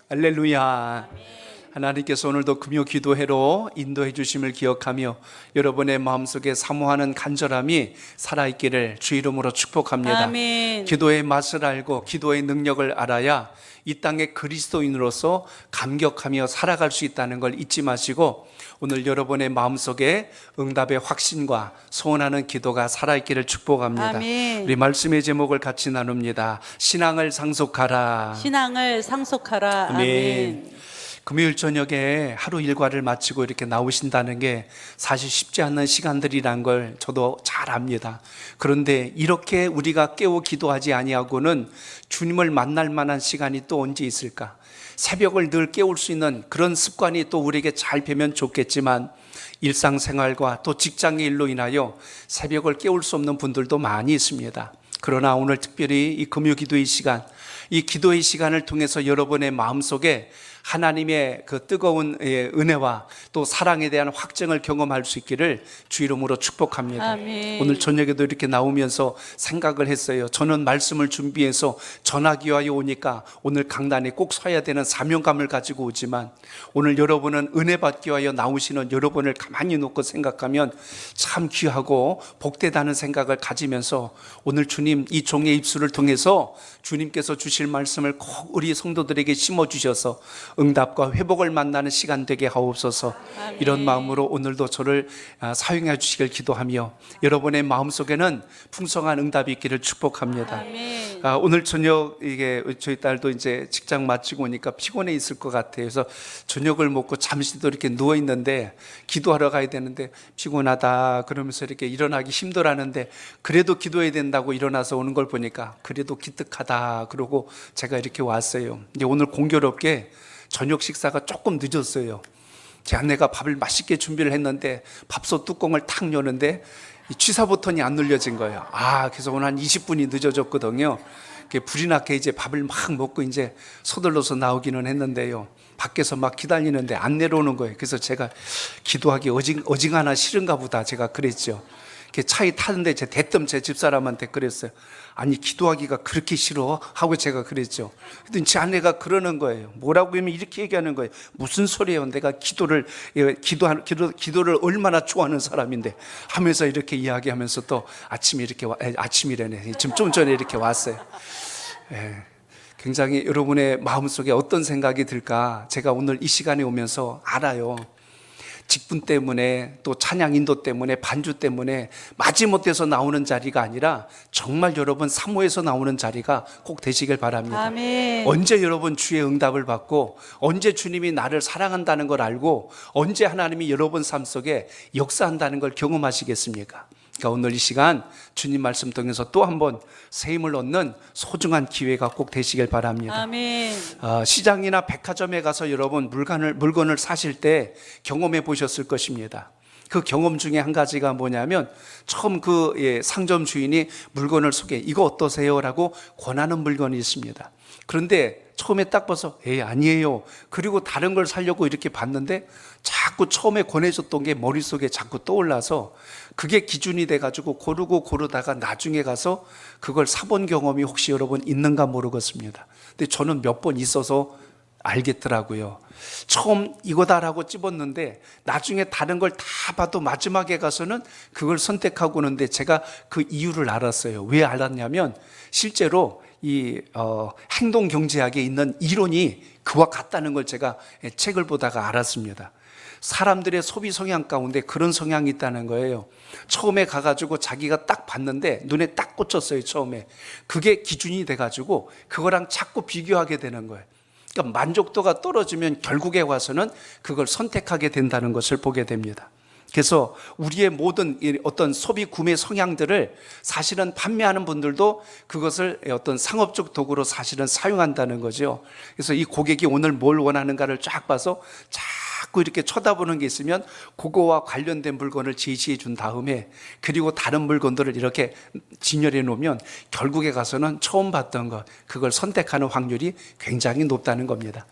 할렐루야. 하나님께서 오늘도 금요 기도회로 인도해 주심을 기억하며 여러분의 마음속에 사모하는 간절함이 살아있기를 주 이름으로 축복합니다. 아멘. 기도의 맛을 알고 기도의 능력을 알아야 이 땅의 그리스도인으로서 감격하며 살아갈 수 있다는 걸 잊지 마시고 오늘 여러분의 마음속에 응답의 확신과 소원하는 기도가 살아있기를 축복합니다. 아멘. 우리 말씀의 제목을 같이 나눕니다. 신앙을 상속하라. 신앙을 상속하라. 아멘. 금요일 저녁에 하루 일과를 마치고 이렇게 나오신다는 게 사실 쉽지 않은 시간들이란 걸 저도 잘 압니다. 그런데 이렇게 우리가 깨워 기도하지 아니하고는 주님을 만날 만한 시간이 또 언제 있을까? 새벽을 늘 깨울 수 있는 그런 습관이 또 우리에게 잘 배면 좋겠지만 일상생활과 또 직장의 일로 인하여 새벽을 깨울 수 없는 분들도 많이 있습니다. 그러나 오늘 특별히 이 금요 기도의 시간, 이 기도의 시간을 통해서 여러분의 마음속에 하나님의 그 뜨거운 은혜와 또 사랑에 대한 확증을 경험할 수 있기를 주 이름으로 축복합니다. 아멘. 오늘 저녁에도 이렇게 나오면서 생각을 했어요. 저는 말씀을 준비해서 전하기 위하여 오니까 오늘 강단에 꼭 서야 되는 사명감을 가지고 오지만 오늘 여러분은 은혜 받기 위하여 나오시는 여러분을 가만히 놓고 생각하면 참 귀하고 복되다는 생각을 가지면서 오늘 주님 이 종의 입술을 통해서 주님께서 주실 말씀을 꼭 우리 성도들에게 심어주셔서 응답과 회복을 만나는 시간 되게 하옵소서. 아멘. 이런 마음으로 오늘도 저를 사용해 주시길 기도하며 여러분의 마음속에는 풍성한 응답이 있기를 축복합니다. 아멘. 오늘 저녁 이게 저희 딸도 이제 직장 마치고 오니까 피곤해 있을 것 같아요. 그래서 저녁을 먹고 잠시도 이렇게 누워 있는데 기도하러 가야 되는데 피곤하다 그러면서 이렇게 일어나기 힘들어하는데 그래도 기도해야 된다고 일어나서 오는 걸 보니까 그래도 기특하다 그러고 제가 이렇게 왔어요. 이제 오늘 공교롭게 저녁 식사가 조금 늦었어요. 제 아내가 밥을 맛있게 준비를 했는데 밥솥 뚜껑을 탁 여는데 취사 버튼이 안 눌려진 거예요. 그래서 오늘 한 20분이 늦어졌거든요. 불이 나게 이제 밥을 막 먹고 이제 서둘러서 나오기는 했는데요. 밖에서 막 기다리는데 안 내려오는 거예요. 그래서 제가 기도하기 어징하나 싫은가 보다 제가 그랬죠. 차에 타는데 대뜸 제 집사람한테 그랬어요. 아니 기도하기가 그렇게 싫어? 하고 제가 그랬죠. 그랬더니 제 아내가 그러는 거예요. 뭐라고 하면 이렇게 얘기하는 거예요. 무슨 소리예요? 내가 기도를 얼마나 좋아하는 사람인데 하면서 이렇게 이야기하면서 또 아침이래네. 지금 좀 전에 이렇게 왔어요. 굉장히 여러분의 마음속에 어떤 생각이 들까? 제가 오늘 이 시간에 오면서 알아요. 직분 때문에 또 찬양 인도 때문에 반주 때문에 마지못해서 나오는 자리가 아니라 정말 여러분 사모에서 나오는 자리가 꼭 되시길 바랍니다. 아멘. 언제 여러분 주의 응답을 받고 언제 주님이 나를 사랑한다는 걸 알고 언제 하나님이 여러분 삶 속에 역사한다는 걸 경험하시겠습니까? 그러니까 오늘 이 시간 주님 말씀 통해서 또 한 번 새 힘을 얻는 소중한 기회가 꼭 되시길 바랍니다. 아멘. 시장이나 백화점에 가서 여러분 물건을 사실 때 경험해 보셨을 것입니다. 그 경험 중에 한 가지가 뭐냐면 처음 상점 주인이 물건을 소개 이거 어떠세요? 라고 권하는 물건이 있습니다. 그런데 처음에 딱 봐서 아니에요. 그리고 다른 걸 사려고 이렇게 봤는데 자꾸 처음에 권해줬던 게 머릿속에 자꾸 떠올라서 그게 기준이 돼가지고 고르다가 나중에 가서 그걸 사본 경험이 혹시 여러분 있는가 모르겠습니다. 근데 저는 몇 번 있어서 알겠더라고요. 처음 이거다라고 찝었는데 나중에 다른 걸 다 봐도 마지막에 가서는 그걸 선택하고 오는데 제가 그 이유를 알았어요. 왜 알았냐면 실제로 이 행동경제학에 있는 이론이 그와 같다는 걸 제가 책을 보다가 알았습니다. 사람들의 소비 성향 가운데 그런 성향이 있다는 거예요. 처음에 가가지고 자기가 딱 봤는데 눈에 딱 꽂혔어요. 처음에 그게 기준이 돼가지고 그거랑 자꾸 비교하게 되는 거예요. 그러니까 만족도가 떨어지면 결국에 와서는 그걸 선택하게 된다는 것을 보게 됩니다. 그래서 우리의 모든 어떤 소비 구매 성향들을 사실은 판매하는 분들도 그것을 어떤 상업적 도구로 사실은 사용한다는 거죠. 그래서 이 고객이 오늘 뭘 원하는가를 쫙 봐서 자꾸 이렇게 쳐다보는 게 있으면 그거와 관련된 물건을 제시해 준 다음에 그리고 다른 물건들을 이렇게 진열해 놓으면 결국에 가서는 처음 봤던 것 그걸 선택하는 확률이 굉장히 높다는 겁니다.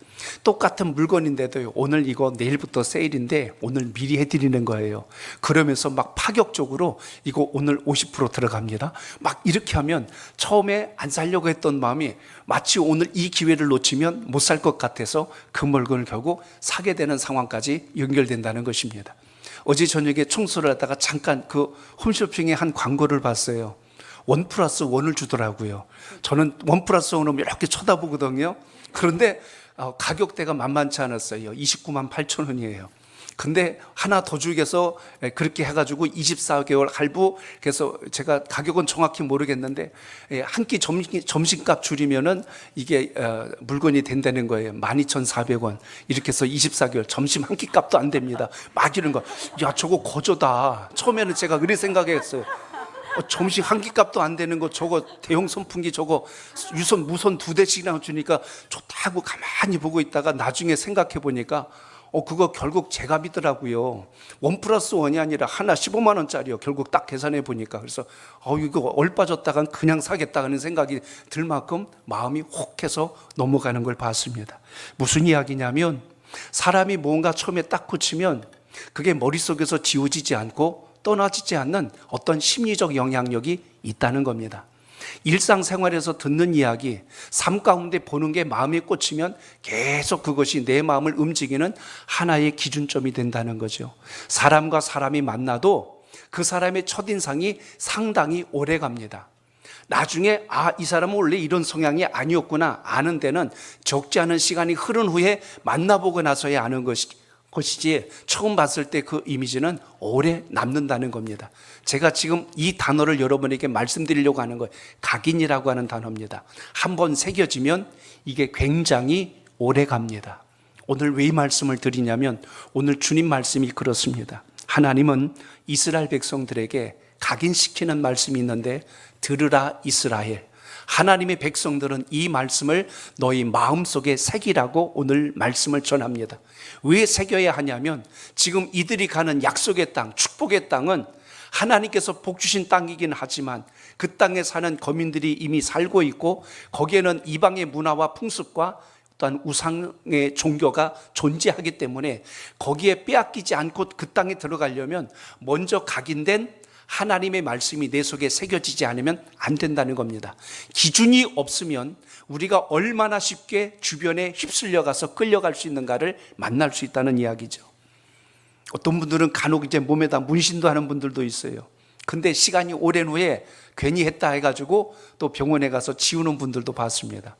똑같은 물건인데도 오늘 이거 내일부터 세일인데 오늘 미리 해드리는 거예요. 그러면서 막 파격적으로 이거 오늘 50% 들어갑니다. 막 이렇게 하면 처음에 안 살려고 했던 마음이 마치 오늘 이 기회를 놓치면 못 살 것 같아서 그 물건을 결국 사게 되는 상황까지 연결된다는 것입니다. 어제 저녁에 청소를 하다가 잠깐 그 홈쇼핑의 한 광고를 봤어요. 1+1을 주더라고요. 저는 1+1을 이렇게 쳐다보거든요. 그런데 가격대가 만만치 않았어요. 29만 8천 원이에요. 근데 하나 더 주겠어 그렇게 해가지고 24개월 할부. 그래서 제가 가격은 정확히 모르겠는데 한 끼 점심값 줄이면은 이게 물건이 된다는 거예요. 12,400원 이렇게 해서 24개월 점심 한 끼 값도 안 됩니다. 막 이런 거. 야, 저거 거저다. 처음에는 제가 그렇게 생각했어요. 점심 한 끼 값도 안 되는 거 저거 대형 선풍기 저거 유선 무선 2대씩이나 주니까 좋다고 가만히 보고 있다가 나중에 생각해 보니까 그거 결국 제값이더라고요. 1+1이 아니라 하나 15만 원짜리요. 결국 딱 계산해 보니까. 그래서 이거 얼빠졌다간 그냥 사겠다는 생각이 들 만큼 마음이 혹해서 넘어가는 걸 봤습니다. 무슨 이야기냐면 사람이 뭔가 처음에 딱 꽂히면 그게 머릿속에서 지워지지 않고 떠나지지 않는 어떤 심리적 영향력이 있다는 겁니다. 일상생활에서 듣는 이야기, 삶 가운데 보는 게 마음에 꽂히면 계속 그것이 내 마음을 움직이는 하나의 기준점이 된다는 거죠. 사람과 사람이 만나도 그 사람의 첫인상이 상당히 오래 갑니다. 나중에 이 사람은 원래 이런 성향이 아니었구나 아는 데는 적지 않은 시간이 흐른 후에 만나보고 나서야 아는 것이지 처음 봤을 때 그 이미지는 오래 남는다는 겁니다. 제가 지금 이 단어를 여러분에게 말씀드리려고 하는 거예요. 각인이라고 하는 단어입니다. 한번 새겨지면 이게 굉장히 오래 갑니다. 오늘 왜 이 말씀을 드리냐면 오늘 주님 말씀이 그렇습니다. 하나님은 이스라엘 백성들에게 각인시키는 말씀이 있는데 들으라 이스라엘. 하나님의 백성들은 이 말씀을 너희 마음속에 새기라고 오늘 말씀을 전합니다. 왜 새겨야 하냐면 지금 이들이 가는 약속의 땅, 축복의 땅은 하나님께서 복 주신 땅이긴 하지만 그 땅에 사는 거민들이 이미 살고 있고 거기에는 이방의 문화와 풍습과 또한 우상의 종교가 존재하기 때문에 거기에 빼앗기지 않고 그 땅에 들어가려면 먼저 각인된 하나님의 말씀이 내 속에 새겨지지 않으면 안 된다는 겁니다. 기준이 없으면 우리가 얼마나 쉽게 주변에 휩쓸려 가서 끌려갈 수 있는가를 만날 수 있다는 이야기죠. 어떤 분들은 간혹 이제 몸에다 문신도 하는 분들도 있어요. 근데 시간이 오랜 후에 괜히 했다 해가지고 또 병원에 가서 지우는 분들도 봤습니다.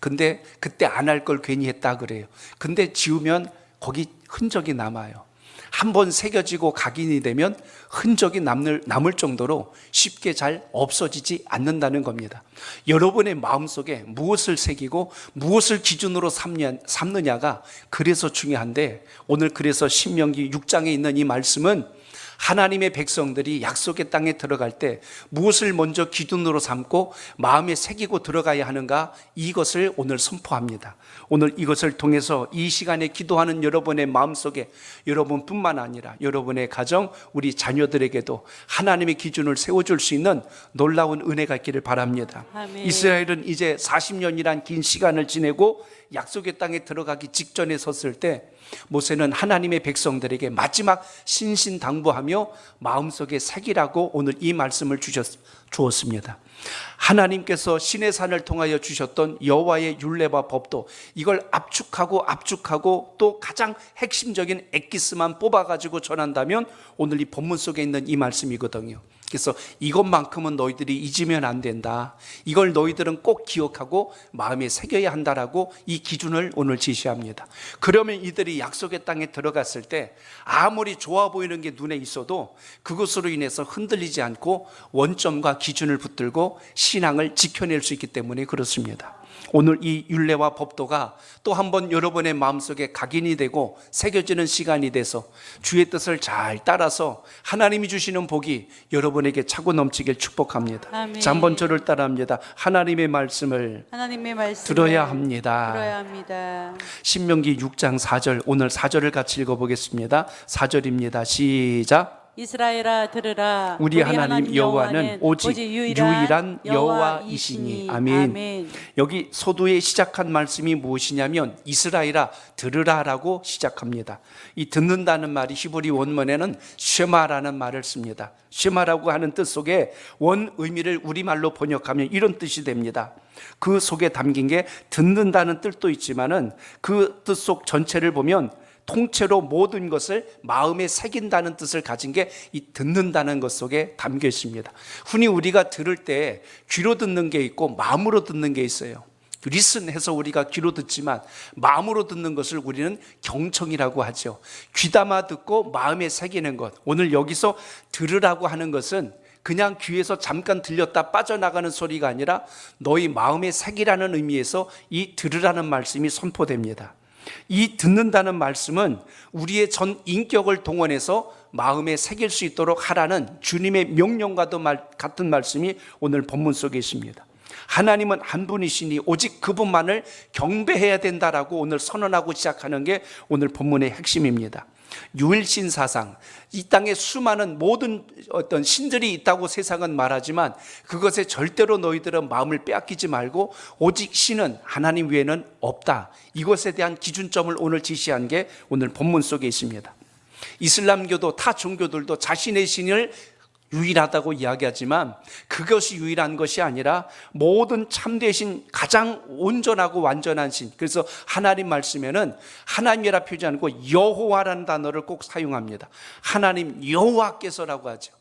근데 그때 안 할 걸 괜히 했다 그래요. 근데 지우면 거기 흔적이 남아요. 한번 새겨지고 각인이 되면 흔적이 남을 정도로 쉽게 잘 없어지지 않는다는 겁니다. 여러분의 마음속에 무엇을 새기고 무엇을 기준으로 삼느냐가 그래서 중요한데 오늘 그래서 신명기 6장에 있는 이 말씀은 하나님의 백성들이 약속의 땅에 들어갈 때 무엇을 먼저 기준으로 삼고 마음에 새기고 들어가야 하는가 이것을 오늘 선포합니다. 오늘 이것을 통해서 이 시간에 기도하는 여러분의 마음속에 여러분뿐만 아니라 여러분의 가정, 우리 자녀들에게도 하나님의 기준을 세워줄 수 있는 놀라운 은혜가 있기를 바랍니다. 아멘. 이스라엘은 이제 40년이란 긴 시간을 지내고 약속의 땅에 들어가기 직전에 섰을 때 모세는 하나님의 백성들에게 마지막 신신당부하며 마음속에 새기라고 오늘 이 말씀을 주었습니다. 하나님께서 시내산을 통하여 주셨던 여호와의 율례와 법도 이걸 압축하고 또 가장 핵심적인 엑기스만 뽑아가지고 전한다면 오늘 이 본문 속에 있는 이 말씀이거든요. 그래서 이것만큼은 너희들이 잊으면 안 된다. 이걸 너희들은 꼭 기억하고 마음에 새겨야 한다라고 이 기준을 오늘 지시합니다. 그러면 이들이 약속의 땅에 들어갔을 때 아무리 좋아 보이는 게 눈에 있어도 그것으로 인해서 흔들리지 않고 원점과 기준을 붙들고 신앙을 지켜낼 수 있기 때문에 그렇습니다. 오늘 이 율례와 법도가 또 한 번 여러분의 마음속에 각인이 되고 새겨지는 시간이 돼서 주의 뜻을 잘 따라서 하나님이 주시는 복이 여러분에게 차고 넘치길 축복합니다. 아멘. 자, 한번 저를 따라합니다. 하나님의 말씀을 들어야 합니다. 신명기 6장 4절 오늘 4절을 같이 읽어보겠습니다. 4절입니다. 시작. 이스라엘아 들으라. 우리 하나님 여호와는 오직 유일한 여호와이시니. 아멘. 여기 소두에 시작한 말씀이 무엇이냐면 이스라엘아 들으라라고 시작합니다. 이 듣는다는 말이 히브리 원문에는 쉐마라는 말을 씁니다. 쉐마라고 하는 뜻 속에 원 의미를 우리말로 번역하면 이런 뜻이 됩니다. 그 속에 담긴 게 듣는다는 뜻도 있지만은 그 뜻 속 전체를 보면 통째로 모든 것을 마음에 새긴다는 뜻을 가진 게 이 듣는다는 것 속에 담겨 있습니다. 흔히 우리가 들을 때 귀로 듣는 게 있고 마음으로 듣는 게 있어요. 리슨해서 우리가 귀로 듣지만 마음으로 듣는 것을 우리는 경청이라고 하죠. 귀담아 듣고 마음에 새기는 것. 오늘 여기서 들으라고 하는 것은 그냥 귀에서 잠깐 들렸다 빠져나가는 소리가 아니라 너희 마음에 새기라는 의미에서 이 들으라는 말씀이 선포됩니다. 이 듣는다는 말씀은 우리의 전 인격을 동원해서 마음에 새길 수 있도록 하라는 주님의 명령과도 같은 말씀이 오늘 본문 속에 있습니다. 하나님은 한 분이시니 오직 그분만을 경배해야 된다라고 오늘 선언하고 시작하는 게 오늘 본문의 핵심입니다. 유일신 사상, 이 땅에 수많은 모든 어떤 신들이 있다고 세상은 말하지만 그것에 절대로 너희들은 마음을 빼앗기지 말고 오직 신은 하나님 외에는 없다. 이것에 대한 기준점을 오늘 지시한 게 오늘 본문 속에 있습니다. 이슬람교도 타 종교들도 자신의 신을 유일하다고 이야기하지만 그것이 유일한 것이 아니라 모든 참된 신, 가장 온전하고 완전한 신, 그래서 하나님 말씀에는 하나님이라 표현하지 않고 여호와라는 단어를 꼭 사용합니다. 하나님 여호와께서라고 하죠.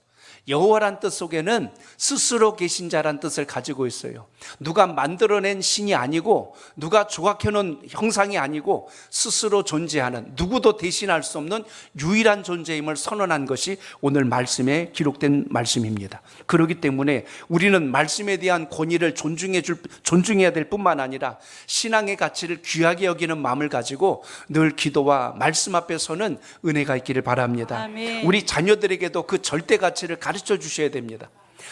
여호와란 뜻 속에는 스스로 계신 자란 뜻을 가지고 있어요. 누가 만들어낸 신이 아니고 누가 조각해놓은 형상이 아니고 스스로 존재하는, 누구도 대신할 수 없는 유일한 존재임을 선언한 것이 오늘 말씀에 기록된 말씀입니다. 그렇기 때문에 우리는 말씀에 대한 권위를 존중해야 될 뿐만 아니라 신앙의 가치를 귀하게 여기는 마음을 가지고 늘 기도와 말씀 앞에 서는 은혜가 있기를 바랍니다. 아멘. 우리 자녀들에게도 그 절대 가치를 가르쳐 주셔야 됩니다.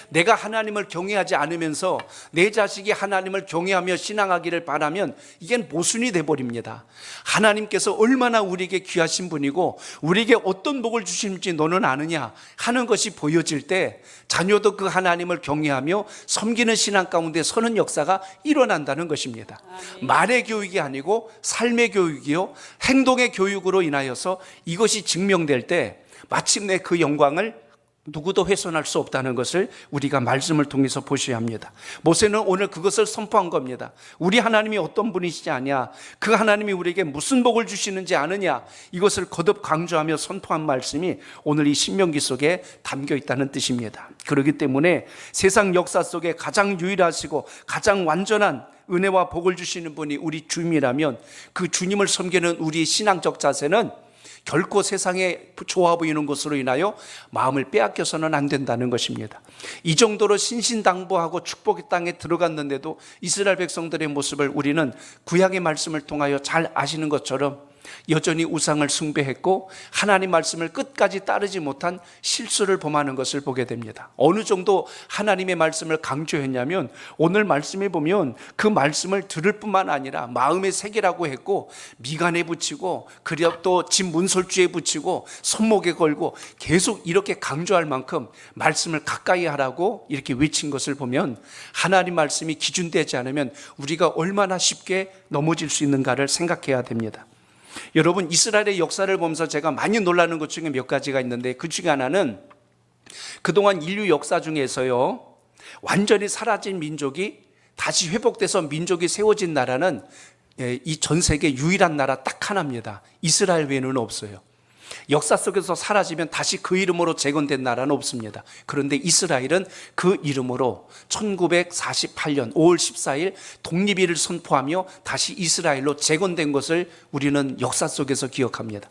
내가 하나님을 경외하지 않으면서 내 자식이 하나님을 경외하며 신앙하기를 바라면 이게 모순이 돼버립니다. 하나님께서 얼마나 우리에게 귀하신 분이고 우리에게 어떤 복을 주시는지 너는 아느냐 하는 것이 보여질 때 자녀도 그 하나님을 경외하며 섬기는 신앙 가운데 서는 역사가 일어난다는 것입니다. 말의 교육이 아니고 삶의 교육이요 행동의 교육으로 인하여서 이것이 증명될 때 마침내 그 영광을 누구도 훼손할 수 없다는 것을 우리가 말씀을 통해서 보셔야 합니다. 모세는 오늘 그것을 선포한 겁니다. 우리 하나님이 어떤 분이시지 아냐, 그 하나님이 우리에게 무슨 복을 주시는지 아느냐, 이것을 거듭 강조하며 선포한 말씀이 오늘 이 신명기 속에 담겨 있다는 뜻입니다. 그렇기 때문에 세상 역사 속에 가장 유일하시고 가장 완전한 은혜와 복을 주시는 분이 우리 주님이라면 그 주님을 섬기는 우리의 신앙적 자세는 결코 세상에 좋아 보이는 것으로 인하여 마음을 빼앗겨서는 안 된다는 것입니다. 이 정도로 신신당부하고 축복의 땅에 들어갔는데도 이스라엘 백성들의 모습을 우리는 구약의 말씀을 통하여 잘 아시는 것처럼 여전히 우상을 숭배했고 하나님 말씀을 끝까지 따르지 못한 실수를 범하는 것을 보게 됩니다. 어느 정도 하나님의 말씀을 강조했냐면 오늘 말씀에 보면 그 말씀을 들을 뿐만 아니라 마음에 새기라고 했고 미간에 붙이고 그리고 또 집 문설주에 붙이고 손목에 걸고 계속 이렇게 강조할 만큼 말씀을 가까이 하라고 이렇게 외친 것을 보면 하나님 말씀이 기준되지 않으면 우리가 얼마나 쉽게 넘어질 수 있는가를 생각해야 됩니다. 여러분, 이스라엘의 역사를 보면서 제가 많이 놀라는 것 중에 몇 가지가 있는데 그 중에 하나는 그동안 인류 역사 중에서요 완전히 사라진 민족이 다시 회복돼서 민족이 세워진 나라는 이 전 세계 유일한 나라 딱 하나입니다. 이스라엘 외에는 없어요. 역사 속에서 사라지면 다시 그 이름으로 재건된 나라는 없습니다. 그런데 이스라엘은 그 이름으로 1948년 5월 14일 독립일을 선포하며 다시 이스라엘로 재건된 것을 우리는 역사 속에서 기억합니다.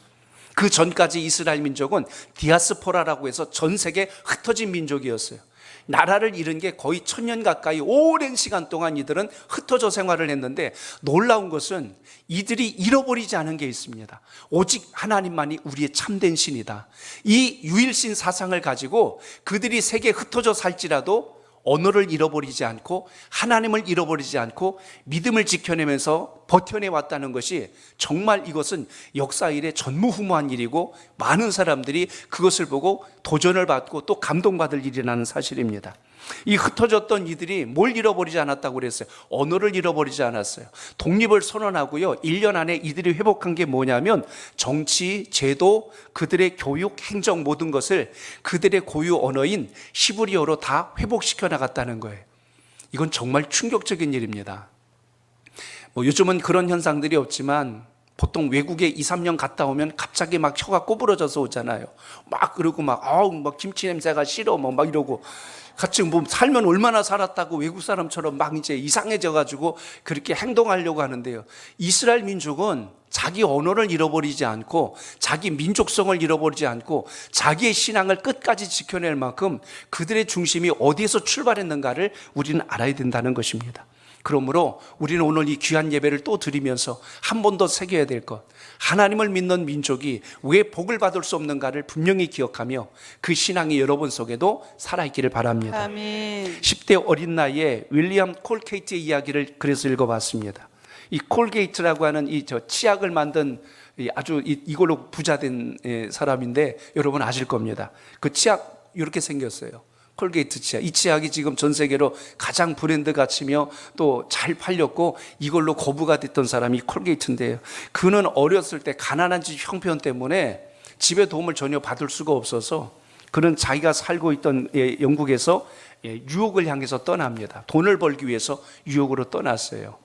그 전까지 이스라엘 민족은 디아스포라라고 해서 전 세계에 흩어진 민족이었어요. 나라를 잃은 게 거의 1000년 가까이 오랜 시간 동안 이들은 흩어져 생활을 했는데 놀라운 것은 이들이 잃어버리지 않은 게 있습니다. 오직 하나님만이 우리의 참된 신이다. 이 유일신 사상을 가지고 그들이 세계에 흩어져 살지라도 언어를 잃어버리지 않고 하나님을 잃어버리지 않고 믿음을 지켜내면서 버텨내 왔다는 것이 정말 이것은 역사 일의 전무후무한 일이고 많은 사람들이 그것을 보고 도전을 받고 또 감동받을 일이라는 사실입니다. 이 흩어졌던 이들이 뭘 잃어버리지 않았다고 그랬어요? 언어를 잃어버리지 않았어요. 독립을 선언하고요, 1년 안에 이들이 회복한 게 뭐냐면 정치, 제도, 그들의 교육, 행정 모든 것을 그들의 고유 언어인 히브리어로 다 회복시켜 나갔다는 거예요. 이건 정말 충격적인 일입니다. 요즘은 그런 현상들이 없지만 보통 외국에 2, 3년 갔다 오면 갑자기 막 혀가 꼬부러져서 오잖아요. 막 그러고 막 김치 냄새가 싫어 막 이러고 같이 살면 얼마나 살았다고 외국 사람처럼 막 이제 이상해져 가지고 그렇게 행동하려고 하는데요. 이스라엘 민족은 자기 언어를 잃어버리지 않고 자기 민족성을 잃어버리지 않고 자기의 신앙을 끝까지 지켜낼 만큼 그들의 중심이 어디에서 출발했는가를 우리는 알아야 된다는 것입니다. 그러므로 우리는 오늘 이 귀한 예배를 또 드리면서 한 번 더 새겨야 될 것, 하나님을 믿는 민족이 왜 복을 받을 수 없는가를 분명히 기억하며 그 신앙이 여러분 속에도 살아있기를 바랍니다. 아멘. 10대 어린 나이에 윌리엄 콜게이트의 이야기를 그래서 읽어봤습니다. 이 콜게이트라고 하는 이 치약을 만든 아주 이걸로 부자된 사람인데 여러분 아실 겁니다. 그 치약 이렇게 생겼어요. 콜게이트 치약. 이 치약이 지금 전 세계로 가장 브랜드 가치며 또 잘 팔렸고 이걸로 거부가 됐던 사람이 콜게이트인데요. 그는 어렸을 때 가난한 집 형편 때문에 집에 도움을 전혀 받을 수가 없어서 그는 자기가 살고 있던 영국에서 유혹을 향해서 떠납니다. 돈을 벌기 위해서 유혹으로 떠났어요.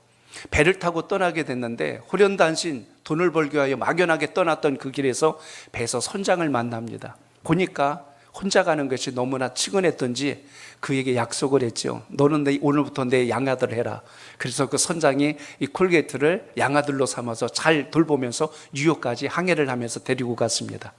배를 타고 떠나게 됐는데 호련단신 돈을 벌기 위하여 막연하게 떠났던 그 길에서 배에서 선장을 만납니다. 보니까 혼자 가는 것이 너무나 측은했던지 그에게 약속을 했죠. 너는 오늘부터 내 양아들 해라. 그래서 그 선장이 이 콜게이트를 양아들로 삼아서 잘 돌보면서 뉴욕까지 항해를 하면서 데리고 갔습니다.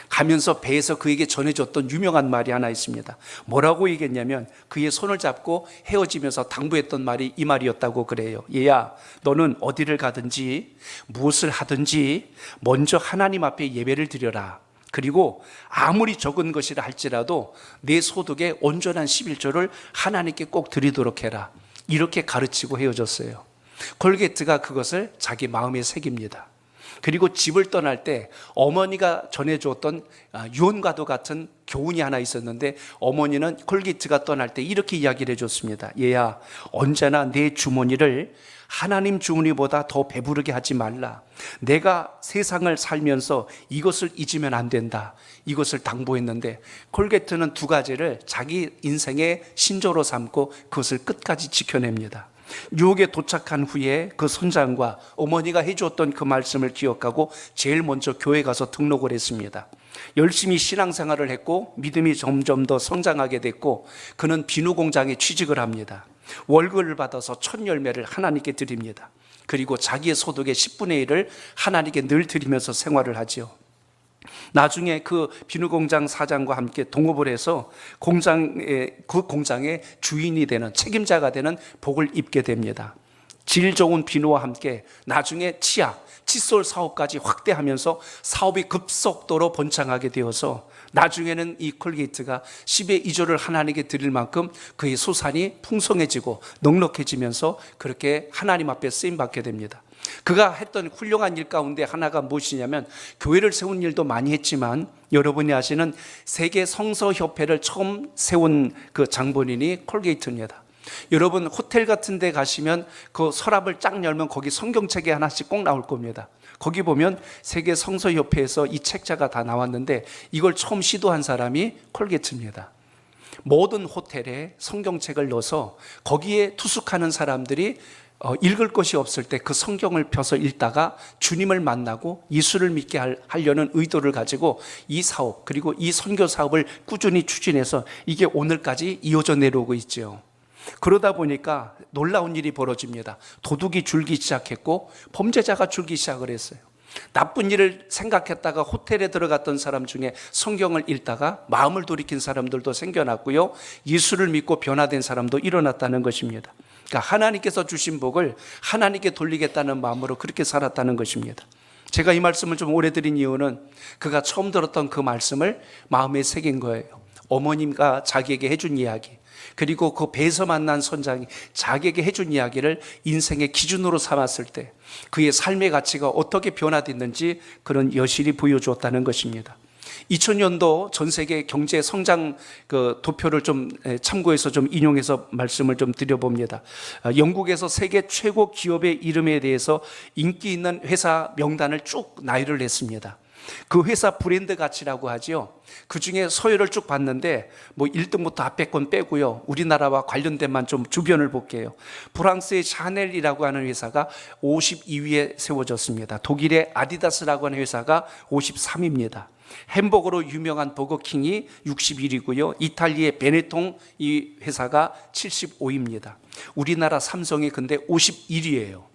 가면서 배에서 그에게 전해줬던 유명한 말이 하나 있습니다. 뭐라고 얘기했냐면 그의 손을 잡고 헤어지면서 당부했던 말이 이 말이었다고 그래요. 얘야, 너는 어디를 가든지 무엇을 하든지 먼저 하나님 앞에 예배를 드려라. 그리고 아무리 적은 것이라 할지라도 내 소득의 온전한 11조를 하나님께 꼭 드리도록 해라. 이렇게 가르치고 헤어졌어요. 콜게이트가 그것을 자기 마음에 새깁니다. 그리고 집을 떠날 때 어머니가 전해주었던 유언과도 같은 교훈이 하나 있었는데 어머니는 콜게이트가 떠날 때 이렇게 이야기를 해줬습니다. 얘야, 언제나 내 주머니를 하나님 주머니보다 더 배부르게 하지 말라. 내가 세상을 살면서 이것을 잊으면 안 된다. 이것을 당부했는데 콜게이트는 두 가지를 자기 인생의 신조로 삼고 그것을 끝까지 지켜냅니다. 뉴욕에 도착한 후에 그 선장과 어머니가 해주었던 그 말씀을 기억하고 제일 먼저 교회 가서 등록을 했습니다. 열심히 신앙생활을 했고 믿음이 점점 더 성장하게 됐고 그는 비누 공장에 취직을 합니다. 월급을 받아서 첫 열매를 하나님께 드립니다. 그리고 자기의 소득의 10분의 1을 하나님께 늘 드리면서 생활을 하죠. 나중에 그 비누공장 사장과 함께 동업을 해서 그 공장의 주인이 되는 책임자가 되는 복을 입게 됩니다. 질 좋은 비누와 함께 나중에 치약, 칫솔 사업까지 확대하면서 사업이 급속도로 번창하게 되어서 나중에는 이 콜게이트가 10의 2조를 하나님께 드릴 만큼 그의 소산이 풍성해지고 넉넉해지면서 그렇게 하나님 앞에 쓰임받게 됩니다. 그가 했던 훌륭한 일 가운데 하나가 무엇이냐면 교회를 세운 일도 많이 했지만 여러분이 아시는 세계 성서협회를 처음 세운 그 장본인이 콜게이트입니다. 여러분 호텔 같은 데 가시면 그 서랍을 쫙 열면 거기 성경책이 하나씩 꼭 나올 겁니다. 거기 보면 세계 성서협회에서 이 책자가 다 나왔는데 이걸 처음 시도한 사람이 콜게이트입니다. 모든 호텔에 성경책을 넣어서 거기에 투숙하는 사람들이 읽을 것이 없을 때 그 성경을 펴서 읽다가 주님을 만나고 예수를 믿게 하려는 의도를 가지고 이 사업 그리고 이 선교 사업을 꾸준히 추진해서 이게 오늘까지 이어져 내려오고 있죠. 그러다 보니까 놀라운 일이 벌어집니다. 도둑이 줄기 시작했고 범죄자가 줄기 시작을 했어요. 나쁜 일을 생각했다가 호텔에 들어갔던 사람 중에 성경을 읽다가 마음을 돌이킨 사람들도 생겨났고요. 예수를 믿고 변화된 사람도 일어났다는 것입니다. 그러니까 하나님께서 주신 복을 하나님께 돌리겠다는 마음으로 그렇게 살았다는 것입니다. 제가 이 말씀을 좀 오래 드린 이유는 그가 처음 들었던 그 말씀을 마음에 새긴 거예요. 어머님과 자기에게 해준 이야기, 그리고 그 배에서 만난 선장이 자기에게 해준 이야기를 인생의 기준으로 삼았을 때 그의 삶의 가치가 어떻게 변화됐는지 그런 여실히 보여주었다는 것입니다. 2000년도 전 세계 경제 성장 그 도표를 좀 참고해서 좀 인용해서 말씀을 좀 드려봅니다. 영국에서 세계 최고 기업의 이름에 대해서 인기 있는 회사 명단을 쭉 나열을 했습니다. 그 회사 브랜드 가치라고 하죠. 그 중에 서열을 쭉 봤는데 뭐 1등부터 앞에 건 빼고요. 우리나라와 관련된만 좀 주변을 볼게요. 프랑스의 샤넬이라고 하는 회사가 52위에 세워졌습니다. 독일의 아디다스라고 하는 회사가 53위입니다. 햄버거로 유명한 버거킹이 61위고요. 이탈리아의 베네통 이 회사가 75위입니다. 우리나라 삼성이 근데 51위예요.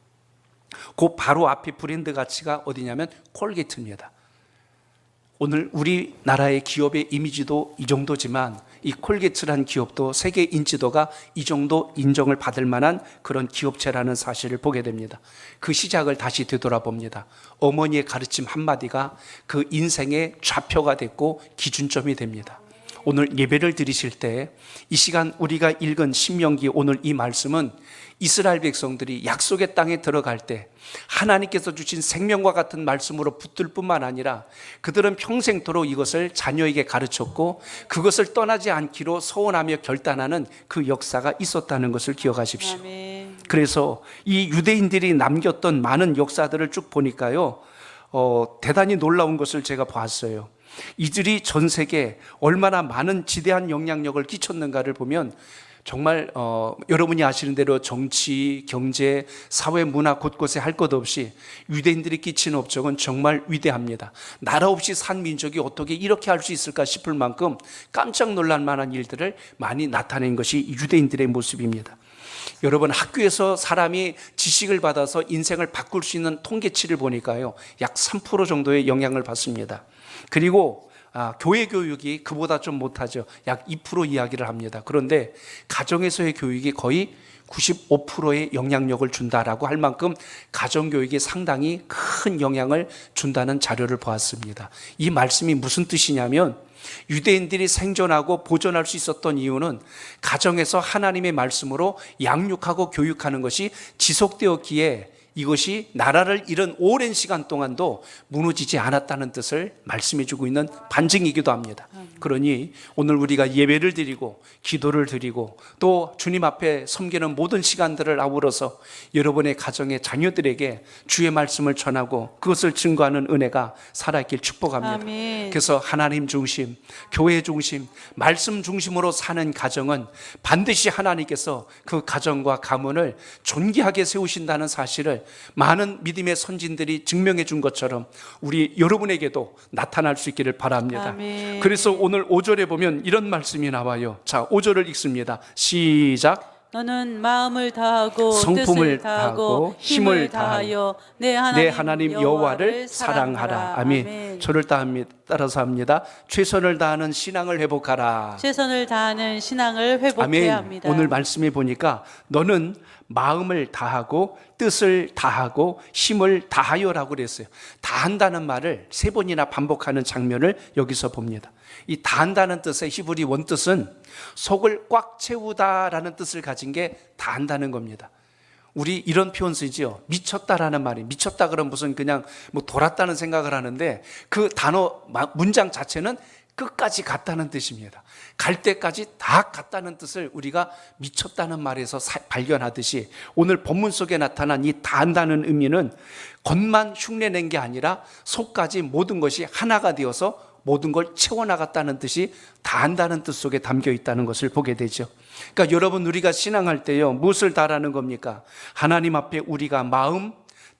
그 바로 앞에 브랜드 가치가 어디냐면 콜게이트입니다. 오늘 우리나라의 기업의 이미지도 이 정도지만 이 콜게이트라는 기업도 세계 인지도가 이 정도 인정을 받을 만한 그런 기업체라는 사실을 보게 됩니다. 그 시작을 다시 되돌아봅니다. 어머니의 가르침 한마디가 그 인생의 좌표가 됐고 기준점이 됩니다. 오늘 예배를 드리실 때 이 시간 우리가 읽은 신명기 오늘 이 말씀은 이스라엘 백성들이 약속의 땅에 들어갈 때 하나님께서 주신 생명과 같은 말씀으로 붙들 뿐만 아니라 그들은 평생토록 이것을 자녀에게 가르쳤고 그것을 떠나지 않기로 소원하며 결단하는 그 역사가 있었다는 것을 기억하십시오. 아멘. 그래서 이 유대인들이 남겼던 많은 역사들을 쭉 보니까요, 대단히 놀라운 것을 제가 봤어요. 이들이 전 세계에 얼마나 많은 지대한 영향력을 끼쳤는가를 보면 정말 여러분이 아시는 대로 정치, 경제, 사회, 문화 곳곳에 할 것 없이 유대인들이 끼친 업적은 정말 위대합니다. 나라 없이 산 민족이 어떻게 이렇게 할 수 있을까 싶을 만큼 깜짝 놀랄 만한 일들을 많이 나타낸 것이 유대인들의 모습입니다. 여러분, 학교에서 사람이 지식을 받아서 인생을 바꿀 수 있는 통계치를 보니까요, 약 3% 정도의 영향을 받습니다. 그리고 교회 교육이 그보다 좀 못하죠. 약 2% 이야기를 합니다. 그런데 가정에서의 교육이 거의 95%의 영향력을 준다라고 할 만큼 가정교육이 상당히 큰 영향을 준다는 자료를 보았습니다. 이 말씀이 무슨 뜻이냐면 유대인들이 생존하고 보존할 수 있었던 이유는 가정에서 하나님의 말씀으로 양육하고 교육하는 것이 지속되었기에 이것이 나라를 잃은 오랜 시간 동안도 무너지지 않았다는 뜻을 말씀해주고 있는 반증이기도 합니다. 그러니 오늘 우리가 예배를 드리고 기도를 드리고 또 주님 앞에 섬기는 모든 시간들을 아우러서 여러분의 가정의 자녀들에게 주의 말씀을 전하고 그것을 증거하는 은혜가 살아있길 축복합니다. 아멘. 그래서 하나님 중심, 교회 중심, 말씀 중심으로 사는 가정은 반드시 하나님께서 그 가정과 가문을 존귀하게 세우신다는 사실을 많은 믿음의 선진들이 증명해 준 것처럼 우리 여러분에게도 나타날 수 있기를 바랍니다. 아멘. 그래서 오늘 5절에 보면 이런 말씀이 나와요. 자, 5절을 읽습니다. 시작. 너는 마음을 다하고 성품을 뜻을 다하고 다하고 힘을 다하여 내 하나님 여호와를 사랑하라. 아멘. 저를 따라서 합니다. 최선을 다하는 신앙을 회복하라. 최선을 다하는 신앙을 회복해야 아멘. 합니다. 오늘 말씀해 보니까 너는 마음을 다하고 뜻을 다하고 힘을 다하여라고 그랬어요. 다한다는 말을 3번이나 반복하는 장면을 여기서 봅니다. 이 다한다는 뜻의 히브리 원뜻은 속을 꽉 채우다라는 뜻을 가진 게 다한다는 겁니다. 우리 이런 표현 쓰지요. 미쳤다라는 말이, 미쳤다 그러면 무슨 그냥 뭐 돌았다는 생각을 하는데 그 단어 문장 자체는 끝까지 갔다는 뜻입니다. 갈 때까지 다 갔다는 뜻을 우리가 미쳤다는 말에서 발견하듯이 오늘 본문 속에 나타난 이 다한다는 의미는 겉만 흉내낸 게 아니라 속까지 모든 것이 하나가 되어서 모든 걸 채워나갔다는 뜻이 다한다는 뜻 속에 담겨 있다는 것을 보게 되죠. 그러니까 여러분, 우리가 신앙할 때요, 무엇을 다하는 겁니까? 하나님 앞에 우리가 마음,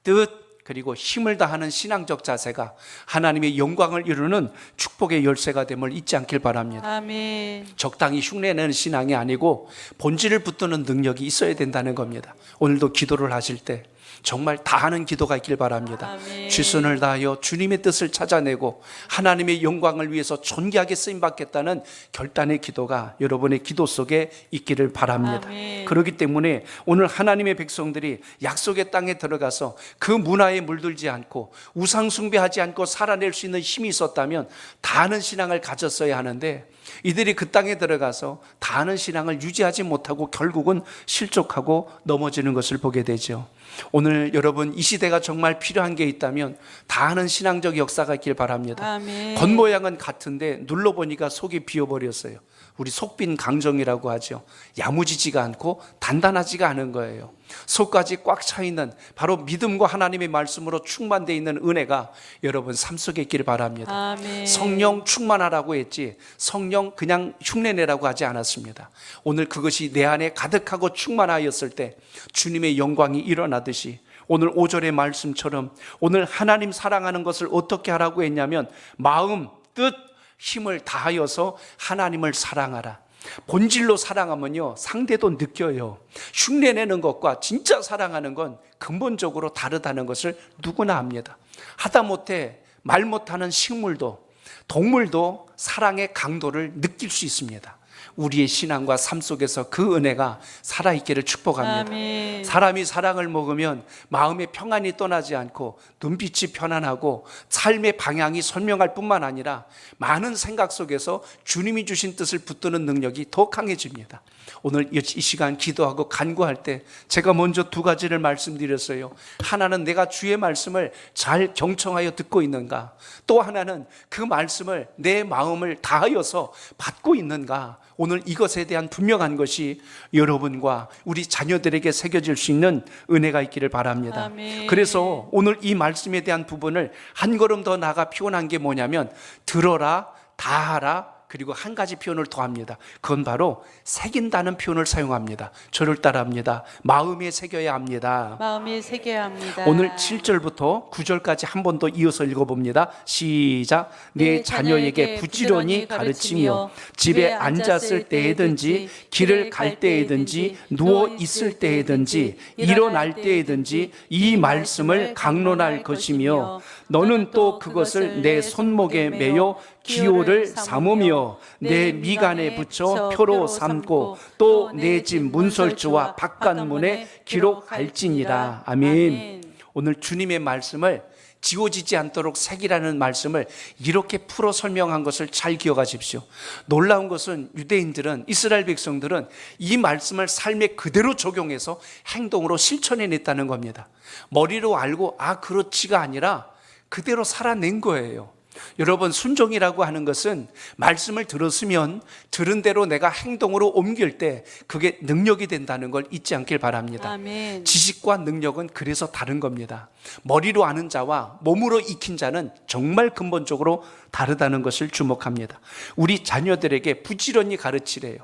뜻, 그리고 힘을 다하는 신앙적 자세가 하나님의 영광을 이루는 축복의 열쇠가 됨을 잊지 않길 바랍니다. 아멘. 적당히 흉내내는 신앙이 아니고 본질을 붙드는 능력이 있어야 된다는 겁니다. 오늘도 기도를 하실 때 정말 다하는 기도가 있길 바랍니다. 아멘. 최선을 다하여 주님의 뜻을 찾아내고 하나님의 영광을 위해서 존귀하게 쓰임받겠다는 결단의 기도가 여러분의 기도 속에 있기를 바랍니다. 아멘. 그렇기 때문에 오늘 하나님의 백성들이 약속의 땅에 들어가서 그 문화에 물들지 않고 우상 숭배하지 않고 살아낼 수 있는 힘이 있었다면 다하는 신앙을 가졌어야 하는데, 이들이 그 땅에 들어가서 다하는 신앙을 유지하지 못하고 결국은 실족하고 넘어지는 것을 보게 되죠. 오늘 여러분, 이 시대가 정말 필요한 게 있다면 다하는 신앙적 역사가 있길 바랍니다. 아멘. 겉모양은 같은데 눌러보니까 속이 비어버렸어요. 우리 속빈 강정이라고 하죠. 야무지지가 않고 단단하지가 않은 거예요. 속까지 꽉 차 있는 바로 믿음과 하나님의 말씀으로 충만되어 있는 은혜가 여러분 삶 속에 있기를 바랍니다. 아멘. 성령 충만하라고 했지 성령 그냥 흉내내라고 하지 않았습니다. 오늘 그것이 내 안에 가득하고 충만하였을 때 주님의 영광이 일어나듯이 오늘 5절의 말씀처럼 오늘 하나님 사랑하는 것을 어떻게 하라고 했냐면 마음, 뜻, 힘을 다하여서 하나님을 사랑하라. 본질로 사랑하면요 상대도 느껴요. 흉내내는 것과 진짜 사랑하는 건 근본적으로 다르다는 것을 누구나 압니다. 하다못해 말 못하는 식물도 동물도 사랑의 강도를 느낄 수 있습니다. 우리의 신앙과 삶 속에서 그 은혜가 살아있기를 축복합니다. 아멘. 사람이 사랑을 먹으면 마음의 평안이 떠나지 않고 눈빛이 편안하고 삶의 방향이 선명할 뿐만 아니라 많은 생각 속에서 주님이 주신 뜻을 붙드는 능력이 더 강해집니다. 오늘 이 시간 기도하고 간구할 때 제가 먼저 두 가지를 말씀드렸어요. 하나는 내가 주의 말씀을 잘 경청하여 듣고 있는가, 또 하나는 그 말씀을 내 마음을 다하여서 받고 있는가. 오늘 이것에 대한 분명한 것이 여러분과 우리 자녀들에게 새겨질 수 있는 은혜가 있기를 바랍니다. 아멘. 그래서 오늘 이 말씀에 대한 부분을 한 걸음 더 나아가 표현한 게 뭐냐면 들어라, 다하라, 그리고 한 가지 표현을 더합니다. 그건 바로 새긴다는 표현을 사용합니다. 저를 따라합니다. 마음에 새겨야 합니다. 마음에 새겨야 합니다. 오늘 7절부터 9절까지 한 번 더 이어서 읽어봅니다. 시작. 내 자녀에게 부지런히 가르치며 집에 앉았을 때에든지 길을 갈 때에든지 누워 있을 때에든지 일어날 때에든지 이 말씀을 강론할 것이며 너는 또 그것을 내 손목에 매여 기호를 삼으며 내 미간에 붙여 표로 삼고 또 내 집 문설주와 바깥문에 기록할지니라. 아멘. 오늘 주님의 말씀을 지워지지 않도록 새기라는 말씀을 이렇게 풀어 설명한 것을 잘 기억하십시오. 놀라운 것은 유대인들은, 이스라엘 백성들은 이 말씀을 삶에 그대로 적용해서 행동으로 실천해냈다는 겁니다. 머리로 알고 그렇지가 아니라 그대로 살아낸 거예요. 여러분, 순종이라고 하는 것은 말씀을 들었으면 들은 대로 내가 행동으로 옮길 때 그게 능력이 된다는 걸 잊지 않길 바랍니다. 아멘. 지식과 능력은 그래서 다른 겁니다. 머리로 아는 자와 몸으로 익힌 자는 정말 근본적으로 다르다는 것을 주목합니다. 우리 자녀들에게 부지런히 가르치래요.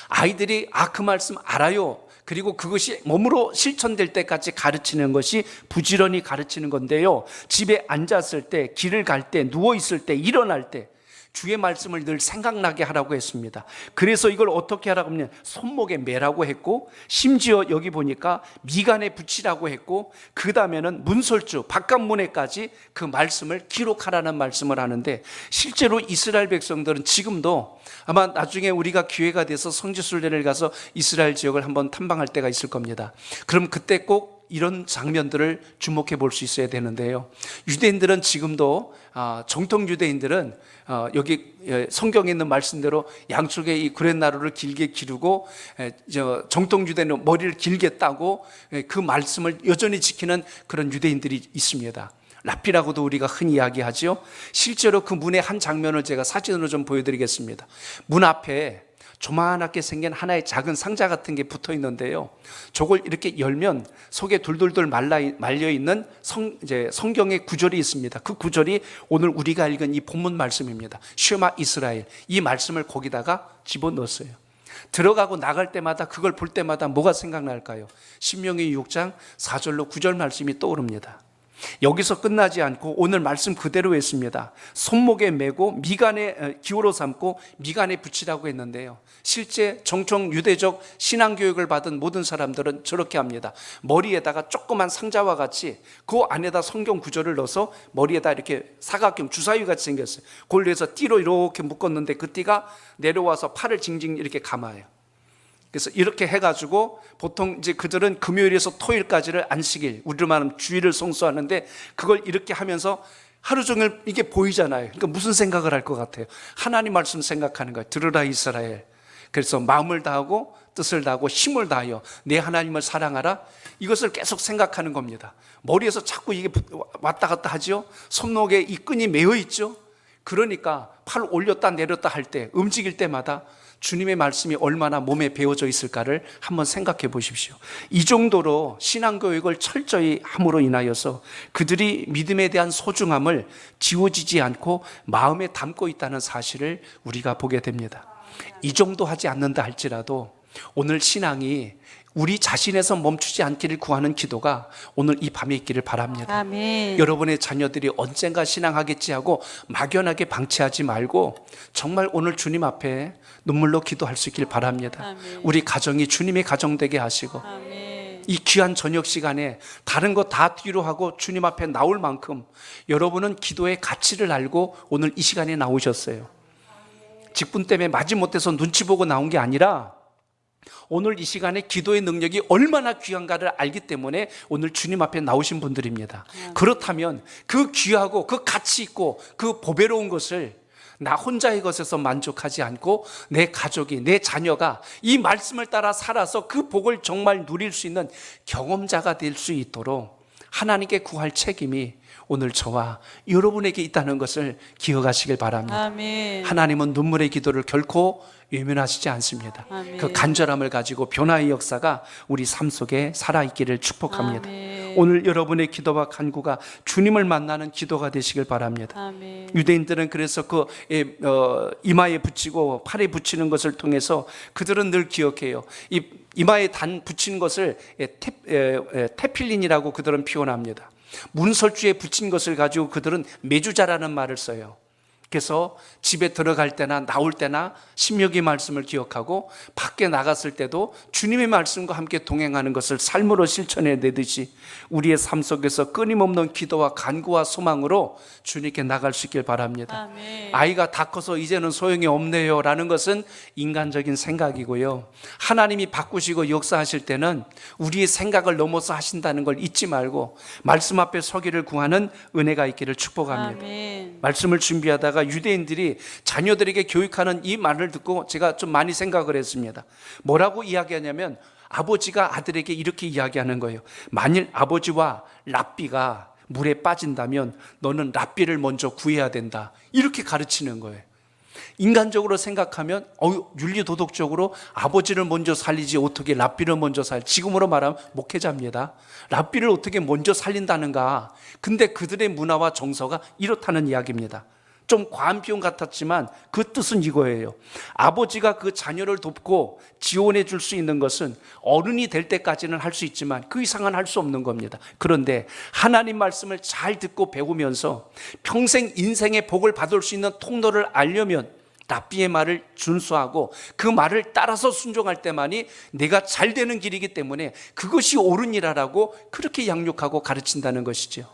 아이들이 그 말씀 알아요, 그리고 그것이 몸으로 실천될 때까지 가르치는 것이 부지런히 가르치는 건데요, 집에 앉았을 때, 길을 갈 때, 누워있을 때, 일어날 때 주의 말씀을 늘 생각나게 하라고 했습니다. 그래서 이걸 어떻게 하라고 하면 손목에 매라고 했고, 심지어 여기 보니까 미간에 붙이라고 했고, 그 다음에는 문설주 바깥문에까지 그 말씀을 기록하라는 말씀을 하는데, 실제로 이스라엘 백성들은 지금도 아마 나중에 우리가 기회가 돼서 성지순례를 가서 이스라엘 지역을 한번 탐방할 때가 있을 겁니다. 그럼 그때 꼭 이런 장면들을 주목해 볼 수 있어야 되는데요, 유대인들은 지금도 정통 유대인들은 여기 성경에 있는 말씀대로 양쪽에 이 구렛나루를 길게 기르고, 정통 유대인은 머리를 길게 따고 그 말씀을 여전히 지키는 그런 유대인들이 있습니다. 라피라고도 우리가 흔히 이야기하죠. 실제로 그 문의 한 장면을 제가 사진으로 좀 보여드리겠습니다. 문 앞에 조만하게 생긴 하나의 작은 상자 같은 게 붙어 있는데요, 저걸 이렇게 열면 속에 돌돌돌 말려있는 성경의 구절이 있습니다. 그 구절이 오늘 우리가 읽은 이 본문 말씀입니다. 쉐마 이스라엘, 이 말씀을 거기다가 집어넣었어요. 들어가고 나갈 때마다 그걸 볼 때마다 뭐가 생각날까요? 신명기 6장 4절로 9절 말씀이 떠오릅니다. 여기서 끝나지 않고 오늘 말씀 그대로 했습니다. 손목에 메고 미간에 기호로 삼고 미간에 붙이라고 했는데요. 실제 정통 유대적 신앙교육을 받은 모든 사람들은 저렇게 합니다. 머리에다가 조그만 상자와 같이 그 안에다 성경 구절을 넣어서 머리에다 이렇게 사각형 주사위 같이 생겼어요. 그걸 해서 띠로 이렇게 묶었는데 그 띠가 내려와서 팔을 징징 이렇게 감아요. 그래서 이렇게 해가지고 보통 이제 그들은 금요일에서 토요일까지를 안식일, 우리로 말하면 주일을 성수하는데 그걸 이렇게 하면서 하루 종일 이게 보이잖아요. 그러니까 무슨 생각을 할 것 같아요? 하나님 말씀 생각하는 거예요. 들으라 이스라엘. 그래서 마음을 다하고 뜻을 다하고 힘을 다하여 내 하나님을 사랑하라. 이것을 계속 생각하는 겁니다. 머리에서 자꾸 이게 왔다 갔다 하죠. 손목에 이 끈이 매어 있죠. 그러니까 팔 올렸다 내렸다 할 때, 움직일 때마다 주님의 말씀이 얼마나 몸에 배어져 있을까를 한번 생각해 보십시오. 이 정도로 신앙교육을 철저히 함으로 인하여서 그들이 믿음에 대한 소중함을 지워지지 않고 마음에 담고 있다는 사실을 우리가 보게 됩니다. 이 정도 하지 않는다 할지라도 오늘 신앙이 우리 자신에서 멈추지 않기를 구하는 기도가 오늘 이 밤에 있기를 바랍니다. 아멘. 여러분의 자녀들이 언젠가 신앙하겠지 하고 막연하게 방치하지 말고 정말 오늘 주님 앞에 눈물로 기도할 수 있길 바랍니다. 아멘. 우리 가정이 주님의 가정 되게 하시고 아멘. 이 귀한 저녁 시간에 다른 거 다 뒤로 하고 주님 앞에 나올 만큼 여러분은 기도의 가치를 알고 오늘 이 시간에 나오셨어요. 직분 때문에 마지못해서 눈치 보고 나온 게 아니라 오늘 이 시간에 기도의 능력이 얼마나 귀한가를 알기 때문에 오늘 주님 앞에 나오신 분들입니다. 그렇다면 그 귀하고 그 가치 있고 그 보배로운 것을 나 혼자의 것에서 만족하지 않고 내 가족이, 내 자녀가 이 말씀을 따라 살아서 그 복을 정말 누릴 수 있는 경험자가 될 수 있도록 하나님께 구할 책임이 오늘 저와 여러분에게 있다는 것을 기억하시길 바랍니다. 아멘. 하나님은 눈물의 기도를 결코 외면하시지 않습니다. 아멘. 그 간절함을 가지고 변화의 역사가 우리 삶 속에 살아있기를 축복합니다. 아멘. 오늘 여러분의 기도와 간구가 주님을 만나는 기도가 되시길 바랍니다. 아멘. 유대인들은 그래서 그 이마에 붙이고 팔에 붙이는 것을 통해서 그들은 늘 기억해요. 이 이마에 단 붙이는 것을 테필린이라고 그들은 표현합니다. 문설주에 붙인 것을 가지고 그들은 메주자라는 말을 써요. 그래서 집에 들어갈 때나 나올 때나 신명기 말씀을 기억하고 밖에 나갔을 때도 주님의 말씀과 함께 동행하는 것을 삶으로 실천해 내듯이 우리의 삶 속에서 끊임없는 기도와 간구와 소망으로 주님께 나갈 수 있길 바랍니다. 아멘. 아이가 다 커서 이제는 소용이 없네요 라는 것은 인간적인 생각이고요. 하나님이 바꾸시고 역사하실 때는 우리의 생각을 넘어서 하신다는 걸 잊지 말고 말씀 앞에 서기를 구하는 은혜가 있기를 축복합니다. 아멘. 말씀을 준비하다가 유대인들이 자녀들에게 교육하는 이 말을 듣고 제가 좀 많이 생각을 했습니다. 뭐라고 이야기하냐면 아버지가 아들에게 이렇게 이야기하는 거예요. 만일 아버지와 랍비가 물에 빠진다면 너는 랍비를 먼저 구해야 된다. 이렇게 가르치는 거예요. 인간적으로 생각하면 윤리도덕적으로 아버지를 먼저 살리지 어떻게 랍비를 먼저 지금으로 말하면 목회자입니다. 랍비를 어떻게 먼저 살린다는가. 근데 그들의 문화와 정서가 이렇다는 이야기입니다. 좀 과한 표현 같았지만 그 뜻은 이거예요. 아버지가 그 자녀를 돕고 지원해 줄 수 있는 것은 어른이 될 때까지는 할 수 있지만 그 이상은 할 수 없는 겁니다. 그런데 하나님 말씀을 잘 듣고 배우면서 평생 인생의 복을 받을 수 있는 통로를 알려면 랍비의 말을 준수하고 그 말을 따라서 순종할 때만이 내가 잘 되는 길이기 때문에 그것이 옳은 일이라고 그렇게 양육하고 가르친다는 것이죠.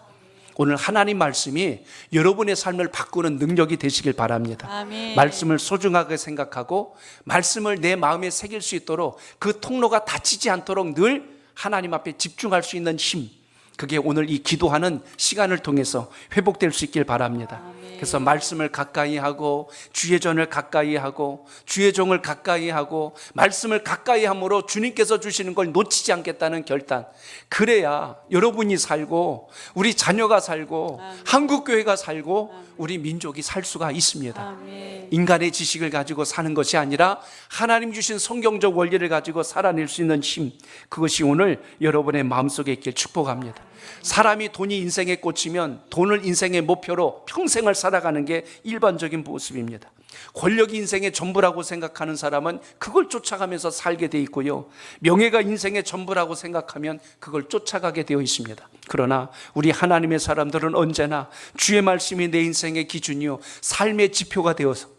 오늘 하나님 말씀이 여러분의 삶을 바꾸는 능력이 되시길 바랍니다. 아멘. 말씀을 소중하게 생각하고 말씀을 내 마음에 새길 수 있도록 그 통로가 닫히지 않도록 늘 하나님 앞에 집중할 수 있는 힘, 그게 오늘 이 기도하는 시간을 통해서 회복될 수 있길 바랍니다. 그래서 말씀을 가까이 하고 주의 전을 가까이 하고 주의 종을 가까이 하고 말씀을 가까이 함으로 주님께서 주시는 걸 놓치지 않겠다는 결단, 그래야 여러분이 살고 우리 자녀가 살고 한국교회가 살고 우리 민족이 살 수가 있습니다. 아멘. 인간의 지식을 가지고 사는 것이 아니라 하나님 주신 성경적 원리를 가지고 살아낼 수 있는 힘, 그것이 오늘 여러분의 마음속에 있길 축복합니다. 사람이 돈이 인생에 꽂히면 돈을 인생의 목표로 평생을 살아가는 게 일반적인 모습입니다. 권력이 인생의 전부라고 생각하는 사람은 그걸 쫓아가면서 살게 돼 있고요. 명예가 인생의 전부라고 생각하면 그걸 쫓아가게 되어 있습니다. 그러나 우리 하나님의 사람들은 언제나 주의 말씀이 내 인생의 기준이요, 삶의 지표가 되어서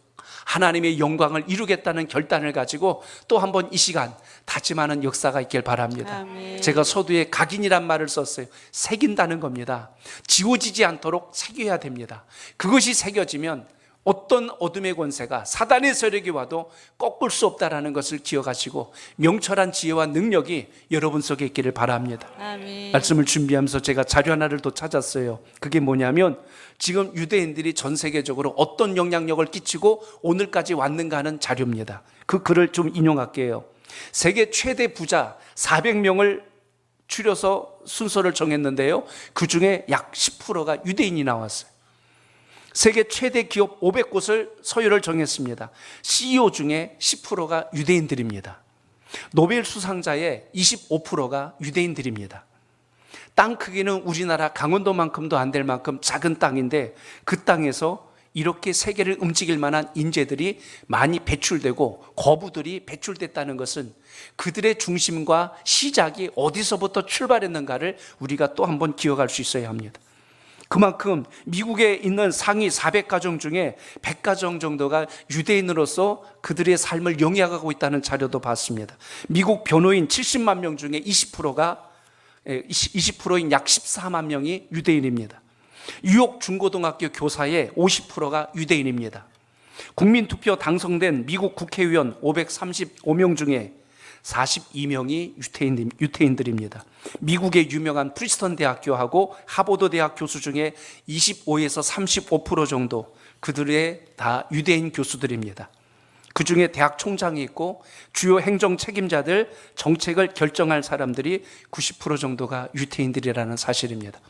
하나님의 영광을 이루겠다는 결단을 가지고 또 한 번 이 시간 다짐하는 역사가 있길 바랍니다. 아멘. 제가 서두에 각인이란 말을 썼어요. 새긴다는 겁니다. 지워지지 않도록 새겨야 됩니다. 그것이 새겨지면 어떤 어둠의 권세가, 사단의 세력이 와도 꺾을 수 없다는 것을 기억하시고 명철한 지혜와 능력이 여러분 속에 있기를 바랍니다. 아멘. 말씀을 준비하면서 제가 자료 하나를 또 찾았어요. 그게 뭐냐면 지금 유대인들이 전 세계적으로 어떤 영향력을 끼치고 오늘까지 왔는가 하는 자료입니다. 그 글을 좀 인용할게요. 세계 최대 부자 400명을 추려서 순서를 정했는데요, 그 중에 약 10%가 유대인이 나왔어요. 세계 최대 기업 500곳을 서열을 정했습니다. CEO 중에 10%가 유대인들입니다. 노벨 수상자의 25%가 유대인들입니다. 땅 크기는 우리나라 강원도만큼도 안 될 만큼 작은 땅인데 그 땅에서 이렇게 세계를 움직일 만한 인재들이 많이 배출되고 거부들이 배출됐다는 것은 그들의 중심과 시작이 어디서부터 출발했는가를 우리가 또 한번 기억할 수 있어야 합니다. 그만큼 미국에 있는 상위 400가정 중에 100가정 정도가 유대인으로서 그들의 삶을 영위하고 있다는 자료도 봤습니다. 미국 변호인 70만 명 중에 20%인 약 14만 명이 유대인입니다. 뉴욕 중고등학교 교사의 50%가 유대인입니다. 국민투표 당선된 미국 국회의원 535명 중에 42명이 유태인들입니다. 미국의 유명한 프리스턴 대학교하고 하버드 대학 교수 중에 25에서 35% 정도 그들의 다 유대인 교수들입니다. 그 중에 대학 총장이 있고 주요 행정 책임자들, 정책을 결정할 사람들이 90% 정도가 유태인들이라는 사실입니다.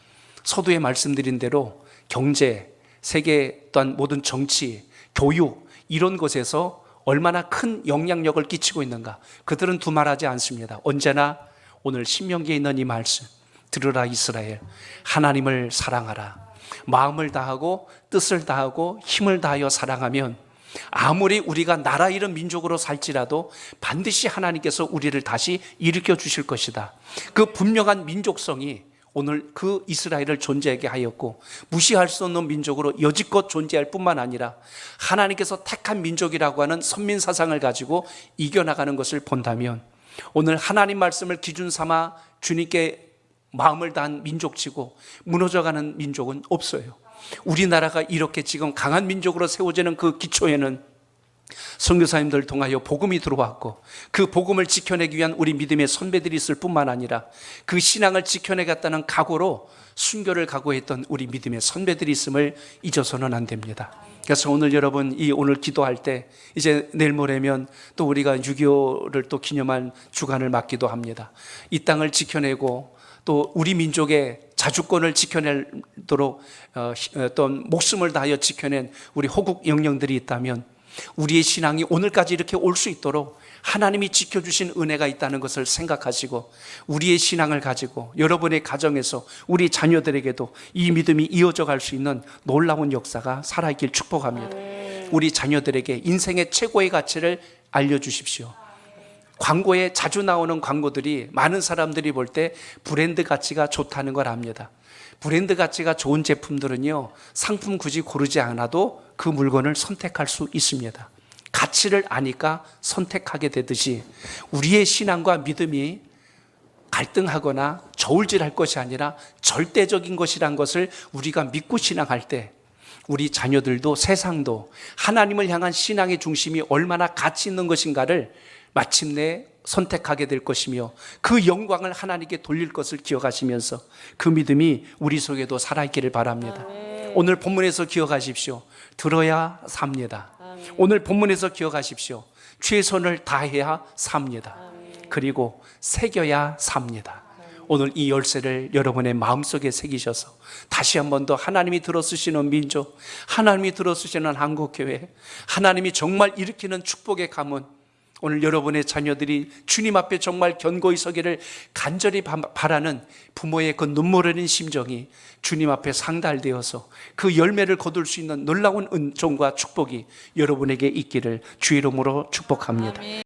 서두에 말씀드린 대로 경제, 세계 또한 모든 정치, 교육 이런 것에서 얼마나 큰 영향력을 끼치고 있는가, 그들은 두말하지 않습니다. 언제나 오늘 신명기에 있는 이 말씀, 들으라 이스라엘, 하나님을 사랑하라. 마음을 다하고 뜻을 다하고 힘을 다하여 사랑하면 아무리 우리가 나라 잃은 민족으로 살지라도 반드시 하나님께서 우리를 다시 일으켜 주실 것이다. 그 분명한 민족성이 오늘 그 이스라엘을 존재하게 하였고, 무시할 수 없는 민족으로 여지껏 존재할 뿐만 아니라 하나님께서 택한 민족이라고 하는 선민 사상을 가지고 이겨나가는 것을 본다면 오늘 하나님 말씀을 기준 삼아 주님께 마음을 다한 민족치고 무너져가는 민족은 없어요. 우리나라가 이렇게 지금 강한 민족으로 세워지는 그 기초에는 선교사님들 통하여 복음이 들어왔고 그 복음을 지켜내기 위한 우리 믿음의 선배들이 있을 뿐만 아니라 그 신앙을 지켜내겠다는 각오로 순교를 각오했던 우리 믿음의 선배들이 있음을 잊어서는 안 됩니다. 그래서 오늘 여러분 오늘 기도할 때 이제 내일 모레면 또 우리가 6.25를 또 기념한 주간을 맞기도 합니다. 이 땅을 지켜내고 또 우리 민족의 자주권을 지켜내도록 어떤 목숨을 다하여 지켜낸 우리 호국 영령들이 있다면 우리의 신앙이 오늘까지 이렇게 올 수 있도록 하나님이 지켜주신 은혜가 있다는 것을 생각하시고 우리의 신앙을 가지고 여러분의 가정에서 우리 자녀들에게도 이 믿음이 이어져 갈 수 있는 놀라운 역사가 살아있길 축복합니다. 우리 자녀들에게 인생의 최고의 가치를 알려주십시오. 광고에 자주 나오는 광고들이 많은 사람들이 볼 때 브랜드 가치가 좋다는 걸 압니다. 브랜드 가치가 좋은 제품들은요, 상품 굳이 고르지 않아도 그 물건을 선택할 수 있습니다. 가치를 아니까 선택하게 되듯이 우리의 신앙과 믿음이 갈등하거나 저울질할 것이 아니라 절대적인 것이란 것을 우리가 믿고 신앙할 때 우리 자녀들도 세상도 하나님을 향한 신앙의 중심이 얼마나 가치 있는 것인가를 마침내 선택하게 될 것이며 그 영광을 하나님께 돌릴 것을 기억하시면서 그 믿음이 우리 속에도 살아있기를 바랍니다. 오늘 본문에서 기억하십시오. 들어야 삽니다. 오늘 본문에서 기억하십시오. 최선을 다해야 삽니다. 그리고 새겨야 삽니다. 오늘 이 열쇠를 여러분의 마음속에 새기셔서 다시 한 번 더 하나님이 들어쓰시는 민족, 하나님이 들어쓰시는 한국교회, 하나님이 정말 일으키는 축복의 가문, 오늘 여러분의 자녀들이 주님 앞에 정말 견고히 서기를 간절히 바라는 부모의 그 눈물 흘린 심정이 주님 앞에 상달되어서 그 열매를 거둘 수 있는 놀라운 은총과 축복이 여러분에게 있기를 주의 이름으로 축복합니다. 아멘.